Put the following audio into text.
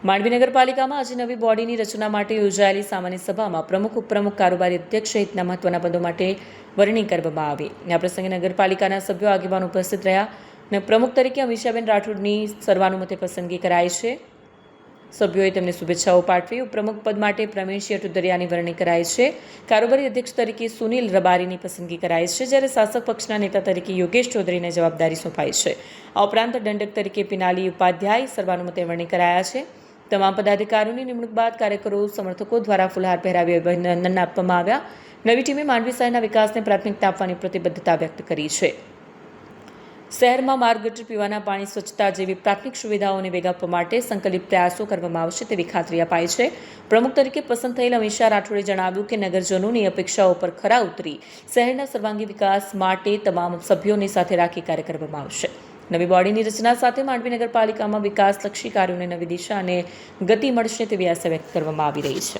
માંડવી નગરપાલિકામાં આજે નવી બોડીની રચના માટે યોજાયેલી સામાન્ય સભામાં પ્રમુખ ઉપપ્રમુખ કારોબારી અધ્યક્ષ સહિતના મહત્વના પદો માટે વરણી કરવામાં આવી. આ પ્રસંગે નગરપાલિકાના સભ્યો આગેવાન ઉપસ્થિત રહ્યા અને પ્રમુખ તરીકે અમીષાબેન રાઠોડની સર્વાનુમતે પસંદગી કરાઈ છે. સભ્યોએ તેમને શુભેચ્છાઓ પાઠવી. ઉપપ્રમુખ પદ માટે પ્રવીણસિંહ અટુદરિયાની વરણી કરાઈ છે. કારોબારી અધ્યક્ષ તરીકે સુનિલ રબારીની પસંદગી કરાઈ છે, જ્યારે શાસક પક્ષના નેતા તરીકે યોગેશ ચૌધરીને જવાબદારી સોંપાઈ છે. આ ઉપરાંત દંડક તરીકે પિનાલી ઉપાધ્યાય સર્વાનુમતે વરણી કરાયા છે. તમામ પદાધિકારીઓની નિમણૂક બાદ કાર્યકરો સમર્થકો દ્વારા ફુલહાર પહેરાવી અભિનંદન આપવામાં આવ્યા. નવી ટીમે માંડવી શહેરના વિકાસને પ્રાથમિકતા આપવાની પ્રતિબદ્ધતા વ્યક્ત કરી છે. શહેરમાં માર્ગ, ગટર, પીવાના પાણી, સ્વચ્છતા જેવી પ્રાથમિક સુવિધાઓને વેગ આપવા માટે સંકલિત પ્રયાસો કરવામાં આવશે તેવી ખાતરી અપાઈ છે. પ્રમુખ તરીકે પસંદ થયેલ અમીષા રાઠોડે જણાવ્યું કે નગરજનોની અપેક્ષાઓ પર ખરા ઉતરી શહેરના સર્વાંગી વિકાસ માટે તમામ સભ્યોને સાથે રાખી કાર્ય કરવામાં આવશે. નવી બોડીની રચના સાથે માંડવી નગરપાલિકામાં વિકાસલક્ષી કાર્યોને નવી દિશા અને ગતિ મળશે તેવી આશા વ્યક્ત કરવામાં આવી રહી છે.